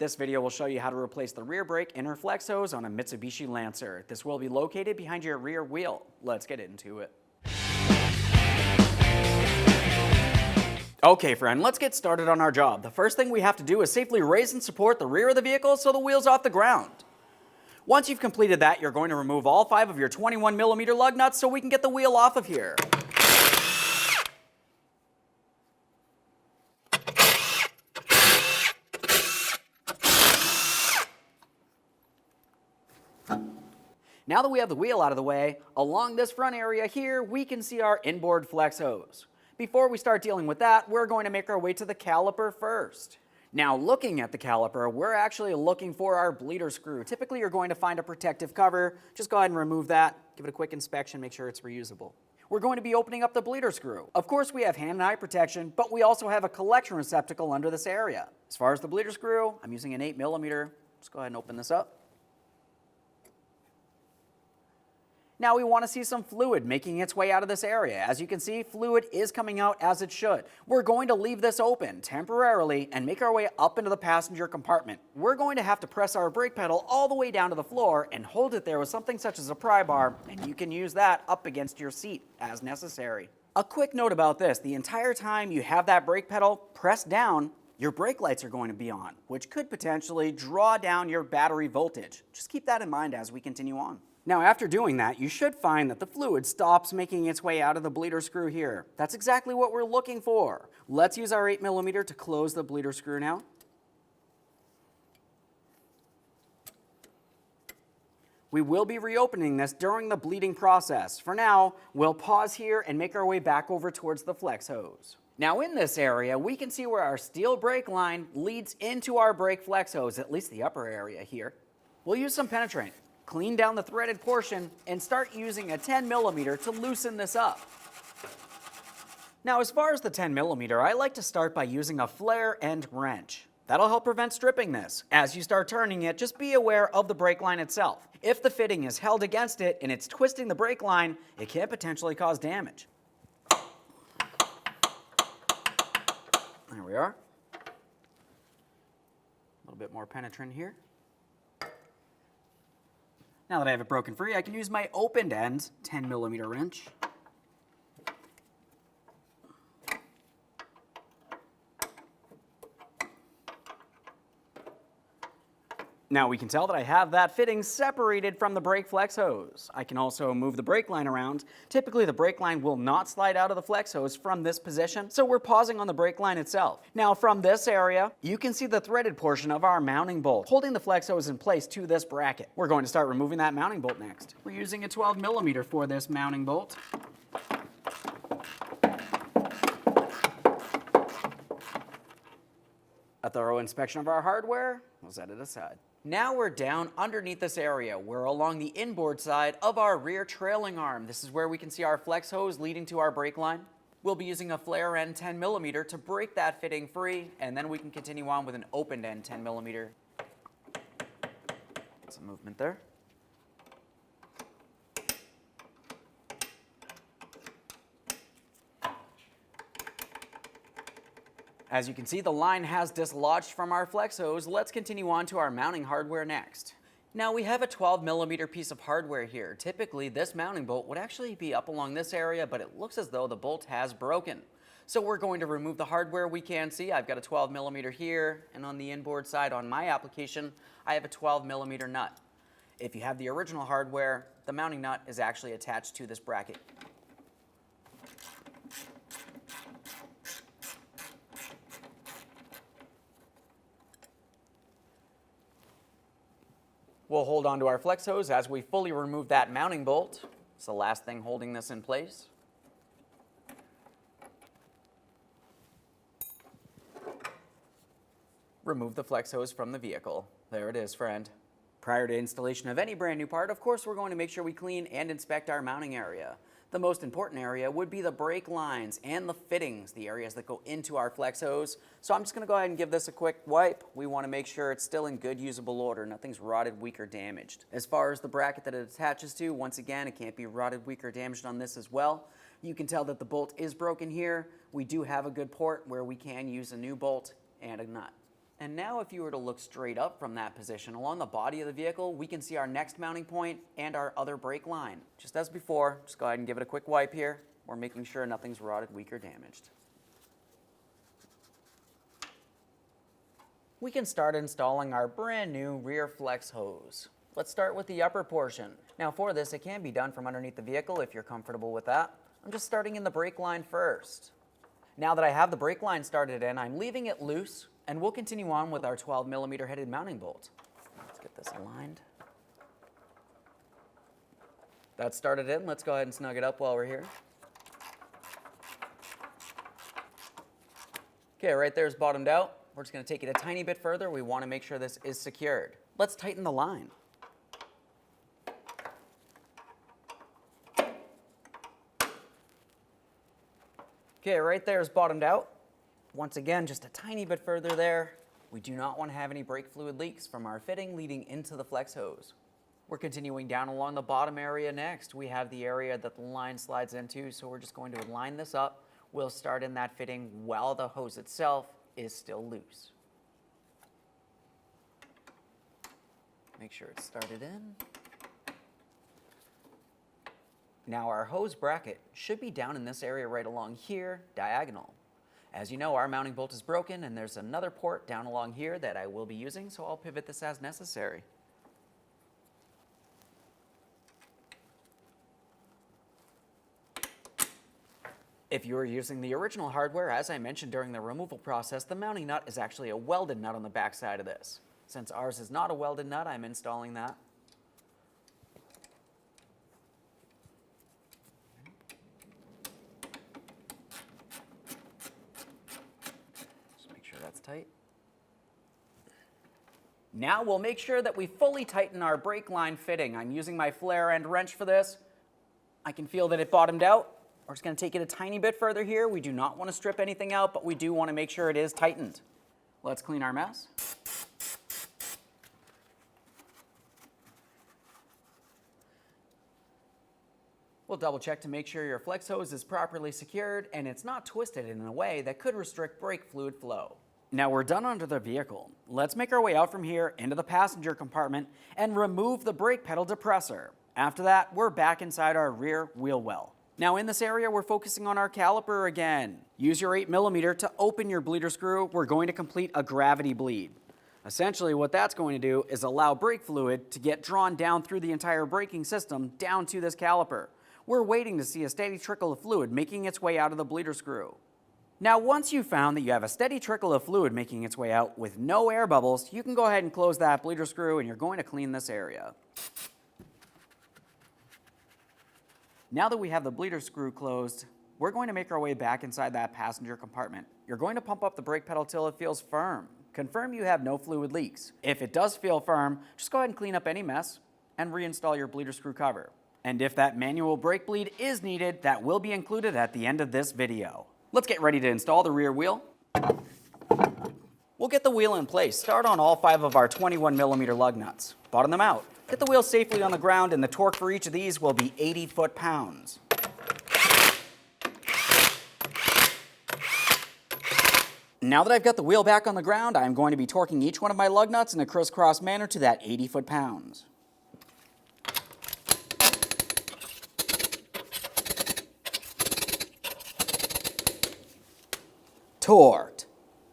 This video will show you how to replace the rear brake inner flex hose on a Mitsubishi Lancer. This will be located behind your rear wheel. Let's get into it. Okay friend, let's get started on our job. The first thing we have to do is safely raise and support the rear of the vehicle so the wheel's off the ground. Once you've completed that, you're going to remove all 5 of your 21mm lug nuts so we can get the wheel off of here. Now that we have the wheel out of the way, along this front area here, we can see our inboard flex hose. Before we start dealing with that, we're going to make our way to the caliper first. Now, looking at the caliper, we're actually looking for our bleeder screw. Typically, you're going to find a protective cover. Just go ahead and remove that, give it a quick inspection, make sure it's reusable. We're going to be opening up the bleeder screw. Of course, we have hand and eye protection, but we also have a collection receptacle under this area. As far as the bleeder screw, I'm using an 8mm. Let's go ahead and open this up. Now we want to see some fluid making its way out of this area. As you can see, fluid is coming out as it should. We're going to leave this open temporarily and make our way up into the passenger compartment. We're going to have to press our brake pedal all the way down to the floor and hold it there with something such as a pry bar, and you can use that up against your seat as necessary. A quick note about this, the entire time you have that brake pedal pressed down, your brake lights are going to be on, which could potentially draw down your battery voltage. Just keep that in mind as we continue on. Now after doing that, you should find that the fluid stops making its way out of the bleeder screw here. That's exactly what we're looking for. Let's use our 8mm to close the bleeder screw now. We will be reopening this during the bleeding process. For now, we'll pause here and make our way back over towards the flex hose. Now in this area, we can see where our steel brake line leads into our brake flex hose, at least the upper area here. We'll use some penetrant. Clean down the threaded portion and start using a 10mm to loosen this up. Now as far as the 10mm, I like to start by using a flare end wrench. That'll help prevent stripping this. As you start turning it, just be aware of the brake line itself. If the fitting is held against it and it's twisting the brake line, it can potentially cause damage. There we are. A little bit more penetrant here. Now that I have it broken free, I can use my opened end 10mm wrench. Now we can tell that I have that fitting separated from the brake flex hose. I can also move the brake line around. Typically the brake line will not slide out of the flex hose from this position, so we're pausing on the brake line itself. Now from this area, you can see the threaded portion of our mounting bolt, holding the flex hose in place to this bracket. We're going to start removing that mounting bolt next. We're using a 12mm for this mounting bolt. A thorough inspection of our hardware, we'll set it aside. Now we're down underneath this area. We're along the inboard side of our rear trailing arm. This is where we can see our flex hose leading to our brake line. We'll be using a flare end 10mm to break that fitting free, and then we can continue on with an opened end 10mm. Some movement there. As you can see, the line has dislodged from our flex hose. Let's continue on to our mounting hardware next. Now we have a 12mm piece of hardware here. Typically, this mounting bolt would actually be up along this area, but it looks as though the bolt has broken. So we're going to remove the hardware we can see. I've got a 12mm here, and on the inboard side on my application, I have a 12mm nut. If you have the original hardware, the mounting nut is actually attached to this bracket. We'll hold on to our flex hose as we fully remove that mounting bolt. It's the last thing holding this in place. Remove the flex hose from the vehicle. There it is, friend. Prior to installation of any brand new part, of course, we're going to make sure we clean and inspect our mounting area. The most important area would be the brake lines and the fittings, the areas that go into our flex hose. So I'm just going to go ahead and give this a quick wipe. We want to make sure it's still in good usable order. Nothing's rotted, weak, or damaged. As far as the bracket that it attaches to, once again, it can't be rotted, weak, or damaged on this as well. You can tell that the bolt is broken here. We do have a good port where we can use a new bolt and a nut. And now if you were to look straight up from that position along the body of the vehicle, we can see our next mounting point and our other brake line. Just as before, just go ahead and give it a quick wipe here. We're making sure nothing's rotted, weak, or damaged. We can start installing our brand new rear flex hose. Let's start with the upper portion. Now for this, it can be done from underneath the vehicle if you're comfortable with that. I'm just starting in the brake line first. Now that I have the brake line started in, I'm leaving it loose, and we'll continue on with our 12mm headed mounting bolt. Let's get this aligned. That's started in. Let's go ahead and snug it up while we're here. Okay, right there is bottomed out. We're just going to take it a tiny bit further. We want to make sure this is secured. Let's tighten the line. Okay, right there is bottomed out. Once again, just a tiny bit further there. We do not want to have any brake fluid leaks from our fitting leading into the flex hose. We're continuing down along the bottom area next. We have the area that the line slides into, so we're just going to line this up. We'll start in that fitting while the hose itself is still loose. Make sure it's started in. Now our hose bracket should be down in this area right along here, diagonal. As you know, our mounting bolt is broken and there's another port down along here that I will be using, so I'll pivot this as necessary. If you are using the original hardware, as I mentioned during the removal process, the mounting nut is actually a welded nut on the back side of this. Since ours is not a welded nut, I'm installing that. Just make sure that's tight. Now we'll make sure that we fully tighten our brake line fitting. I'm using my flare end wrench for this. I can feel that it bottomed out. We're just going to take it a tiny bit further here. We do not want to strip anything out, but we do want to make sure it is tightened. Let's clean our mess. We'll double check to make sure your flex hose is properly secured and it's not twisted in a way that could restrict brake fluid flow. Now we're done under the vehicle. Let's make our way out from here into the passenger compartment and remove the brake pedal depressor. After that, we're back inside our rear wheel well. Now in this area, we're focusing on our caliper again. Use your 8mm to open your bleeder screw. We're going to complete a gravity bleed. Essentially what that's going to do is allow brake fluid to get drawn down through the entire braking system down to this caliper. We're waiting to see a steady trickle of fluid making its way out of the bleeder screw. Now once you've found that you have a steady trickle of fluid making its way out with no air bubbles, you can go ahead and close that bleeder screw and you're going to clean this area. Now that we have the bleeder screw closed, we're going to make our way back inside that passenger compartment. You're going to pump up the brake pedal till it feels firm. Confirm you have no fluid leaks. If it does feel firm, just go ahead and clean up any mess and reinstall your bleeder screw cover. And if that manual brake bleed is needed, that will be included at the end of this video. Let's get ready to install the rear wheel. We'll get the wheel in place. Start on all 5 of our 21mm lug nuts. Bottom them out. Get the wheel safely on the ground, and the torque for each of these will be 80 foot-pounds. Now that I've got the wheel back on the ground, I'm going to be torquing each one of my lug nuts in a crisscross manner to that 80 foot-pounds. Torqued.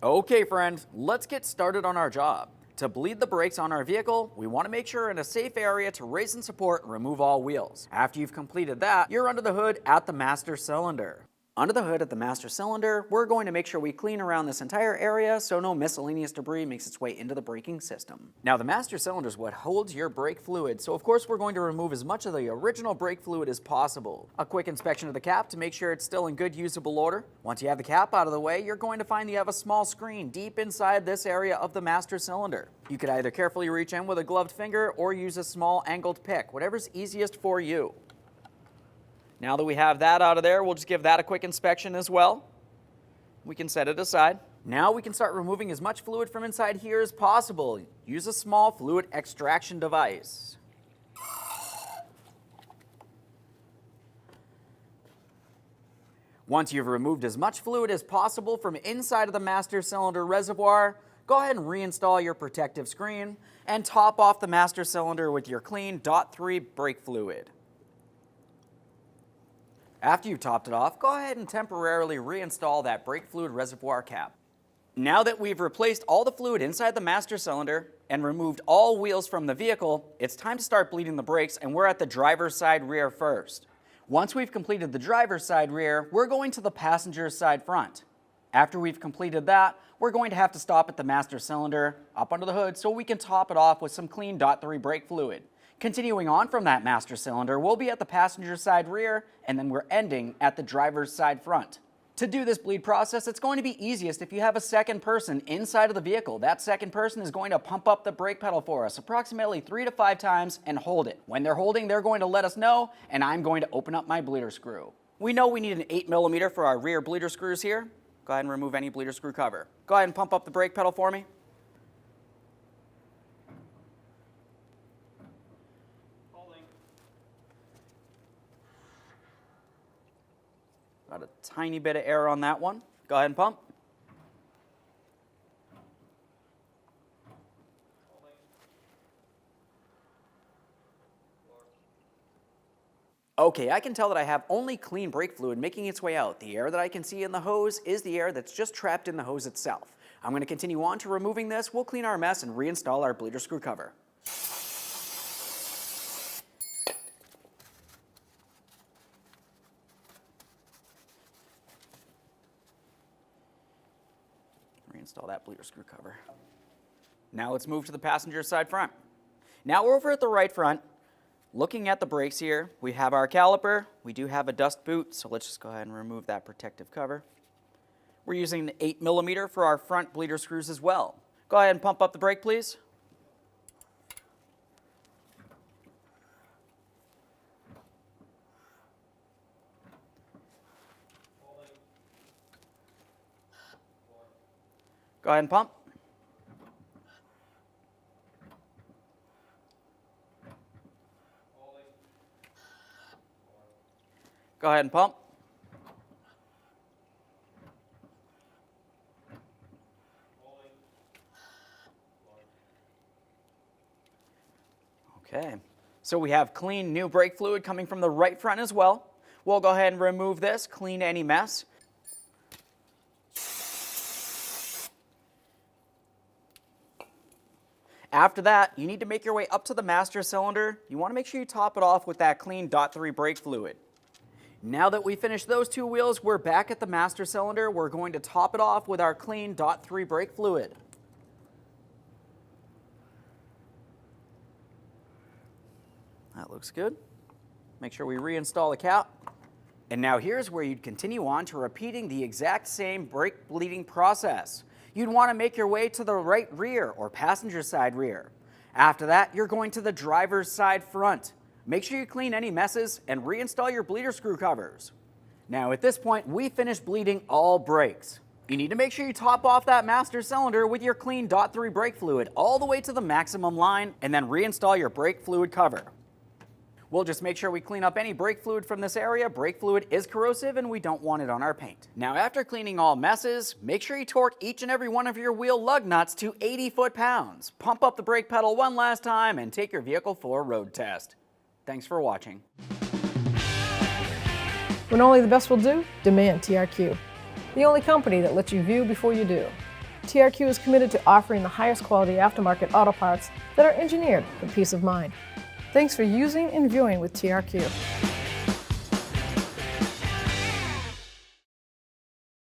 Okay, friends, let's get started on our job. To bleed the brakes on our vehicle, we want to make sure in a safe area to raise and support and remove all wheels. After you've completed that, you're under the hood at the master cylinder. Under the hood at the master cylinder, we're going to make sure we clean around this entire area so no miscellaneous debris makes its way into the braking system. Now the master cylinder is what holds your brake fluid, so of course we're going to remove as much of the original brake fluid as possible. A quick inspection of the cap to make sure it's still in good usable order. Once you have the cap out of the way, you're going to find you have a small screen deep inside this area of the master cylinder. You could either carefully reach in with a gloved finger or use a small angled pick, whatever's easiest for you. Now that we have that out of there, we'll just give that a quick inspection as well. We can set it aside. Now we can start removing as much fluid from inside here as possible. Use a small fluid extraction device. Once you've removed as much fluid as possible from inside of the master cylinder reservoir, go ahead and reinstall your protective screen and top off the master cylinder with your clean .3 brake fluid. After you've topped it off, go ahead and temporarily reinstall that brake fluid reservoir cap. Now that we've replaced all the fluid inside the master cylinder and removed all wheels from the vehicle, it's time to start bleeding the brakes, and we're at the driver's side rear first. Once we've completed the driver's side rear, we're going to the passenger's side front. After we've completed that, we're going to have to stop at the master cylinder, up under the hood, so we can top it off with some clean .3 brake fluid. Continuing on from that master cylinder, we'll be at the passenger side rear, and then we're ending at the driver's side front. To do this bleed process, it's going to be easiest if you have a second person inside of the vehicle. That second person is going to pump up the brake pedal for us approximately 3 to 5 times and hold it. When they're holding, they're going to let us know, and I'm going to open up my bleeder screw. We know we need an 8mm for our rear bleeder screws here. Go ahead and remove any bleeder screw cover. Go ahead and pump up the brake pedal for me. Got a tiny bit of air on that one. Go ahead and pump. Okay, I can tell that I have only clean brake fluid making its way out. The air that I can see in the hose is the air that's just trapped in the hose itself. I'm going to continue on to removing this. We'll clean our mess and reinstall our bleeder screw cover. Reinstall that bleeder screw cover. Now let's move to the passenger side front. Now we're over at the right front. Looking at the brakes here, we have our caliper. We do have a dust boot, so let's just go ahead and remove that protective cover. We're using an 8mm for our front bleeder screws as well. Go ahead and pump up the brake, please. Go ahead and pump. Go ahead and pump. Okay, so we have clean new brake fluid coming from the right front as well. We'll go ahead and remove this, clean any mess. After that, you need to make your way up to the master cylinder. You want to make sure you top it off with that clean .3 brake fluid. Now that we finished those two wheels, we're back at the master cylinder. We're going to top it off with our clean .3 brake fluid. That looks good. Make sure we reinstall the cap. And now here's where you'd continue on to repeating the exact same brake bleeding process. You'd want to make your way to the right rear or passenger side rear. After that, you're going to the driver's side front. Make sure you clean any messes and reinstall your bleeder screw covers. Now at this point, we finished bleeding all brakes. You need to make sure you top off that master cylinder with your clean .3 brake fluid all the way to the maximum line, and then reinstall your brake fluid cover. We'll just make sure we clean up any brake fluid from this area. Brake fluid is corrosive and we don't want it on our paint. Now after cleaning all messes, make sure you torque each and every one of your wheel lug nuts to 80 foot-pounds. Pump up the brake pedal one last time and take your vehicle for a road test. Thanks for watching. When only the best will do, demand TRQ. The only company that lets you view before you do. TRQ is committed to offering the highest quality aftermarket auto parts that are engineered for peace of mind. Thanks for using and viewing with TRQ.